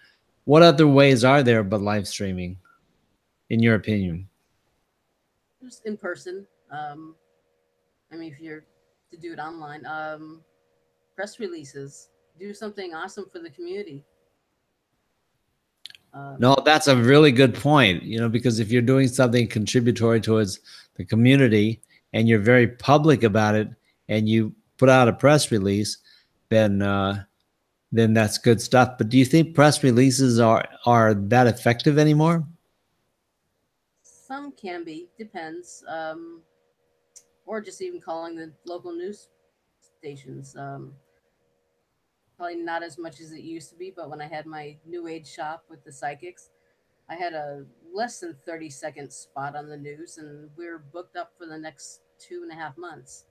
what other ways are there but live streaming, in your opinion? Just in person. I mean, if you're to do it online, press releases, do something awesome for the community. No, that's a really good point, because if you're doing something contributory towards the community and you're very public about it and you put out a press release, then that's good stuff. But do you think press releases are that effective anymore? Some can be, depends. Or just even calling the local news stations. Probably not as much as it used to be, but when I had my new age shop with the psychics, I had a less than 30-second spot on the news, and we were booked up for the next 2.5 months.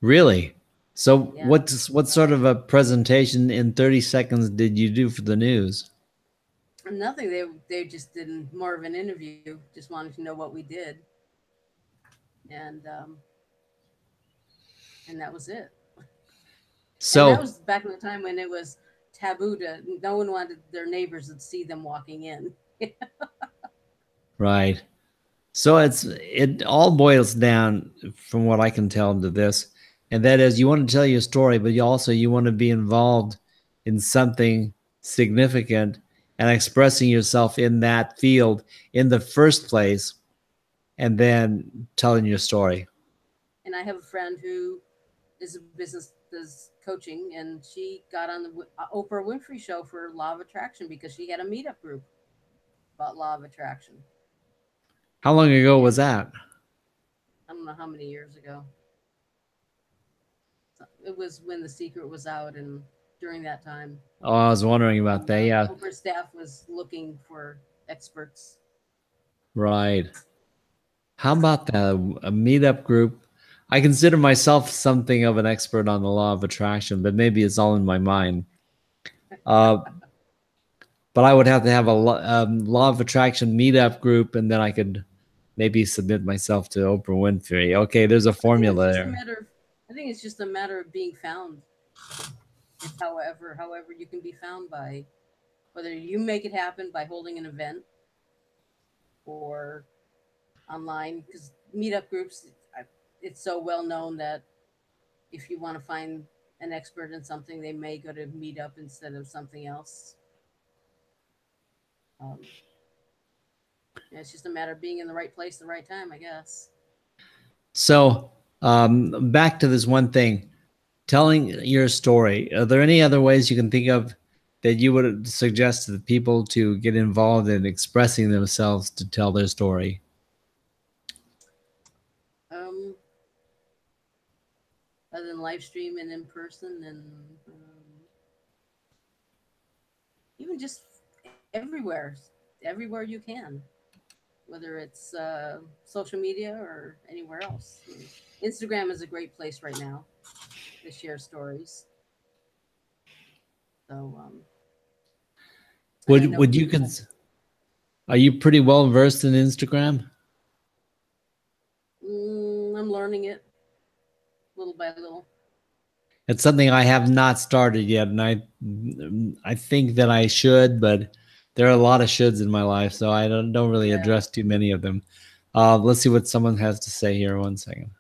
Really? So Yeah. what sort of a presentation in 30 seconds did you do for the news? Nothing. They just did more of an interview. Just wanted to know what we did, and that was it. And that So, was back in the time when it was taboo to. No one wanted their neighbors to see them walking in. right. So it all boils down, from what I can tell, to this, and that is you want to tell your story, but you want to be involved in something significant and expressing yourself in that field in the first place, and then telling your story. And I have a friend who is a business does coaching, and she got on the Oprah Winfrey show for Law of Attraction because she had a meetup group about Law of Attraction. How long ago was that? I don't know how many years ago. It was when The Secret was out, and during that time. Oh, I was wondering about that. Yeah, Oprah staff was looking for experts. right. How about that? A meetup group. I consider myself something of an expert on the law of attraction, but maybe it's all in my mind. But I would have to have a law of attraction meetup group, and then I could maybe submit myself to Oprah Winfrey. Okay, there's a formula there. I think it's just a matter of being found. It's however you can be found, by whether you make it happen by holding an event or online, because meetup groups, it's so well known that if you want to find an expert in something, they may go to meetup instead of something else. It's just a matter of being in the right place, the right time, I guess. So back to this one thing, telling your story. Are there any other ways you can think of that you would suggest to the people to get involved in expressing themselves to tell their story? Other than live stream and in person, and even just everywhere you can, whether it's social media or anywhere else. Instagram is a great place right now to share stories. So, would you are you pretty well versed in Instagram? I'm learning it little by little. It's something I have not started yet, and I think that I should, but there are a lot of shoulds in my life, so I don't really address too many of them. Let's see what someone has to say here. 1 second.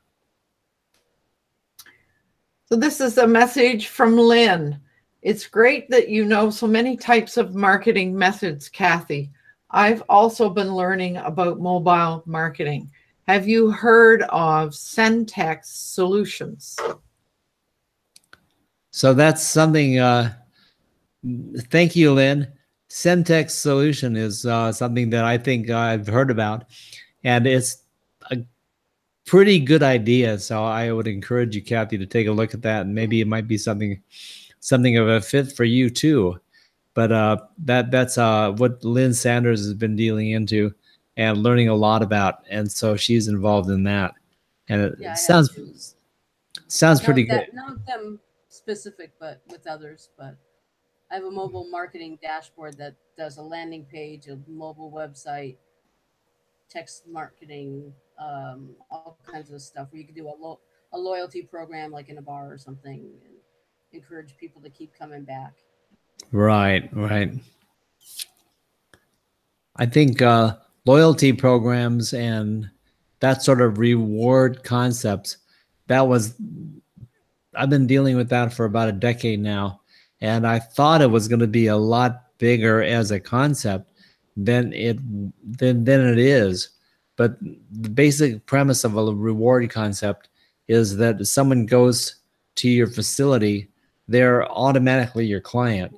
So this is a message from Lynn. It's great that you know so many types of marketing methods, Kathy. I've also been learning about mobile marketing. Have you heard of Centex Solutions? So that's something, thank you, Lynn. Centex Solution is something that I think I've heard about, and it's a pretty good idea. So I would encourage you, Kathy, to take a look at that, and maybe it might be something of a fit for you too. But that's what Lynn Sanders has been dealing into and learning a lot about, and so she's involved in that, and it sounds pretty good. Not them specific, but with others. But I have a mobile marketing dashboard that does a landing page, a mobile website, text marketing, all kinds of stuff where you can do a loyalty program like in a bar or something, and encourage people to keep coming back. Right. I think loyalty programs and that sort of reward concepts, I've been dealing with that for about a decade now, and I thought it was going to be a lot bigger as a concept than it is. But the basic premise of a reward concept is that if someone goes to your facility, they're automatically your client.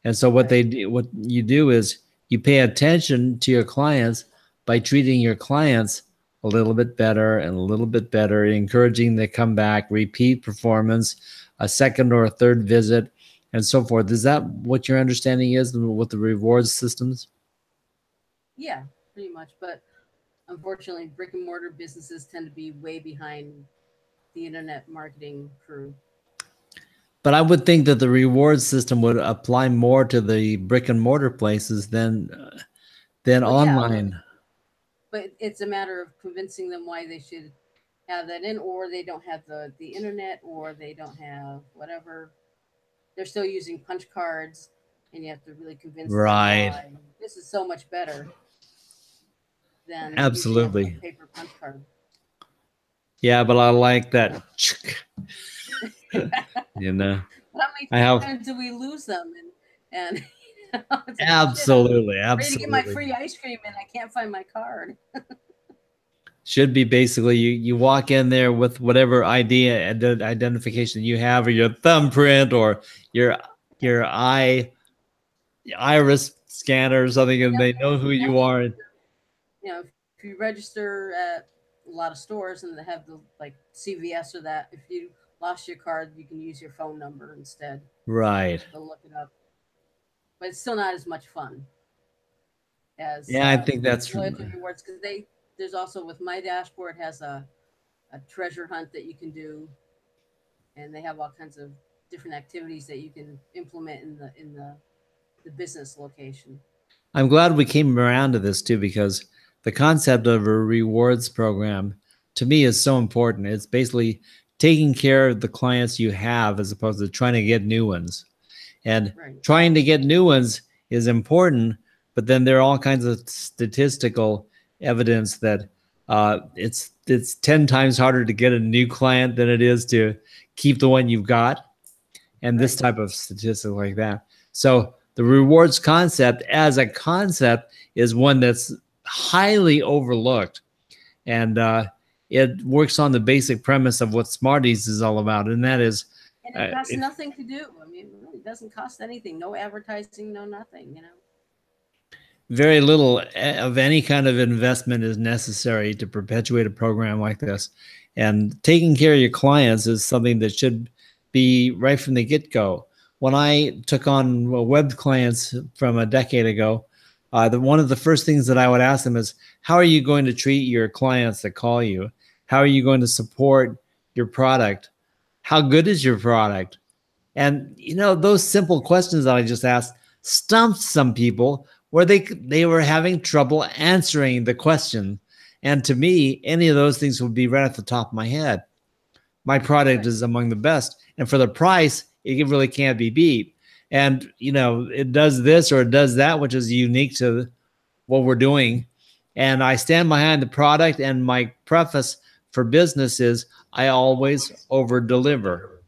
And so what you do is you pay attention to your clients by treating your clients a little bit better and a little bit better, encouraging them to come back, repeat performance, a second or a third visit, and so forth. Is that what your understanding is with the rewards systems? Yeah, pretty much. But unfortunately, brick and mortar businesses tend to be way behind the internet marketing crew. But I would think that the reward system would apply more to the brick and mortar places than Well, yeah, online. but it's a matter of convincing them why they should have that in, or they don't have the internet, or they don't have whatever. They're still using punch cards, and you have to really convince them Right. why this is so much better than using Absolutely. a paper punch card. Yeah, but I like that. You know, How many I have times do we lose them? And it's like, shit, absolutely, I'm ready to get my absolutely. free ice cream, and I can't find my card. Should be basically you walk in there with whatever idea and identification you have, or your thumbprint, or your iris scanner or something, and they know who you are. You know, if you register at a lot of stores and they have the like CVS or that, if you lost your card, you can use your phone number instead. Right. To look it up, but it's still not as much fun as Yeah, I think that's loyalty rewards, because there's also, with my dashboard, has a treasure hunt that you can do, and they have all kinds of different activities that you can implement in the business location. I'm glad we came around to this too, because the concept of a rewards program to me is so important. It's basically taking care of the clients you have as opposed to trying to get new ones. And Right. trying to get new ones is important, but then there are all kinds of statistical evidence that it's 10 times harder to get a new client than it is to keep the one you've got, and this type of statistic like that. So the rewards concept as a concept is one that's highly overlooked, and it works on the basic premise of what Smarties is all about, and that is, and it costs nothing to do. I mean, it really doesn't cost anything. No advertising, no nothing, you know. Very little of any kind of investment is necessary to perpetuate a program like this. And taking care of your clients is something that should be right from the get-go. When I took on web clients from a decade ago, one of the first things that I would ask them is, how are you going to treat your clients that call you? How are you going to support your product? How good is your product? And, you know, those simple questions that I just asked stumped some people where they were having trouble answering the question. And to me, any of those things would be right at the top of my head. My product is among the best. And for the price, it really can't be beat. And, you know, it does this or it does that, which is unique to what we're doing. And I stand behind the product, and my preface for business is I always over deliver.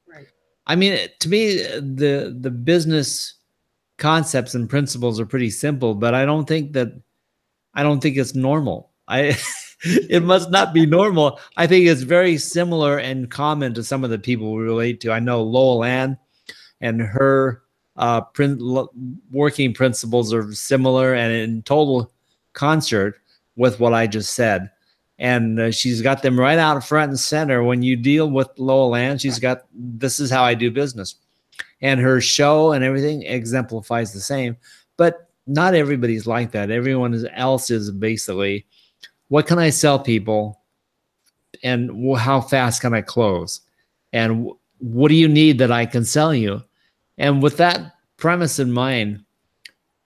Right. I mean, to me, the business concepts and principles are pretty simple, but I don't think it's normal. It must not be normal. I think it's very similar and common to some of the people we relate to. I know Lowell Ann and her working principles are similar and in total concert with what I just said. And she's got them right out front and center. When you deal with Lowell Ann, she's got, this is how I do business. And her show and everything exemplifies the same. But not everybody's like that. Everyone else is basically, what can I sell people? And how fast can I close? And what do you need that I can sell you? And with that premise in mind,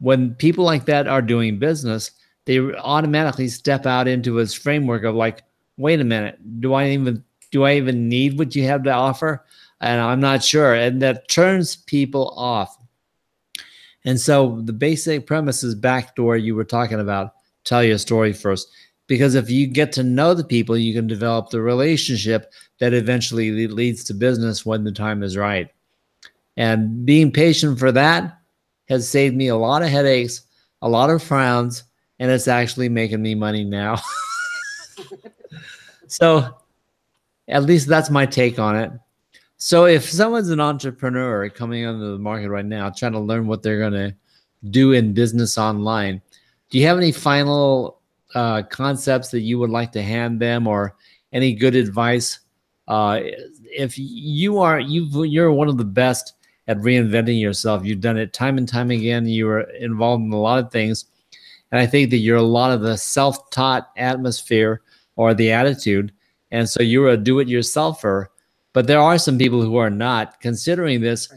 when people like that are doing business, they automatically step out into this framework of like, wait a minute, do I even need what you have to offer? And I'm not sure. And that turns people off. And so the basic premise is back to where you were talking about, tell your story first. Because if you get to know the people, you can develop the relationship that eventually leads to business when the time is right. And being patient for that has saved me a lot of headaches, a lot of frowns, and it's actually making me money now. So at least that's my take on it. So if someone's an entrepreneur coming onto the market right now, trying to learn what they're going to do in business online, do you have any final concepts that you would like to hand them, or any good advice? If you're one of the best at reinventing yourself. You've done it time and time again. You were involved in a lot of things. And I think that you're a lot of the self-taught atmosphere or the attitude. And so you're a do-it-yourselfer. But there are some people who are not. Considering this,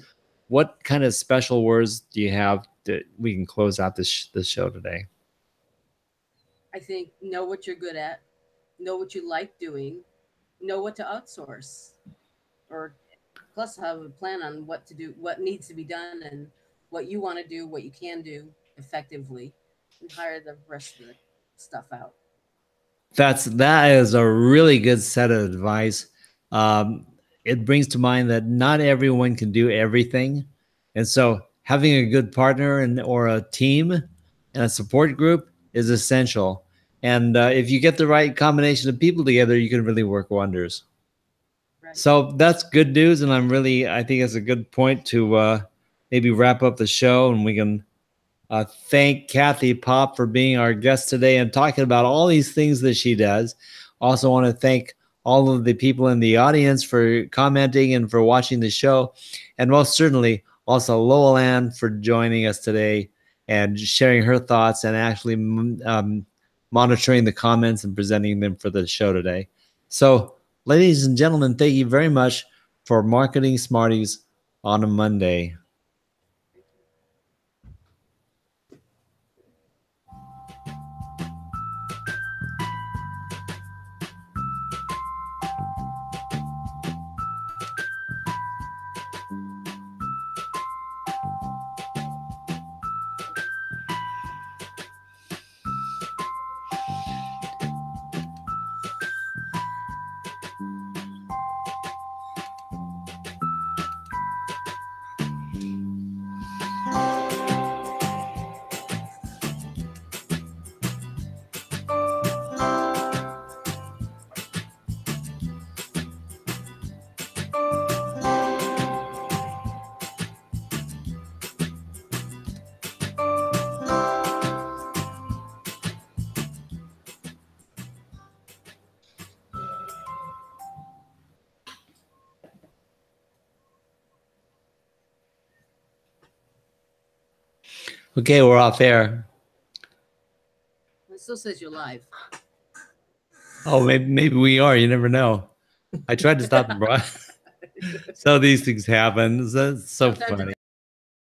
what kind of special words do you have that we can close out this show today? I think know what you're good at, know what you like doing, know what to outsource, or plus have a plan on what to do, what needs to be done, and what you want to do, what you can do effectively, and hire the rest of the stuff out. That is a really good set of advice. It brings to mind that not everyone can do everything, and so having a good partner and or a team and a support group is essential. And if you get the right combination of people together, you can really work wonders. Right. So that's good news, and I think it's a good point to maybe wrap up the show, and we can thank Kathy Pop for being our guest today and talking about all these things that she does. Also want to thank all of the people in the audience for commenting and for watching the show. And most certainly also Lowell Ann for joining us today and sharing her thoughts and actually monitoring the comments and presenting them for the show today. So, ladies and gentlemen, thank you very much for Marketing Smarties on a Monday. Okay, we're off air. It still says you're live. Oh, maybe we are. You never know. I tried to stop the broadcast. So these things happen. It's so funny.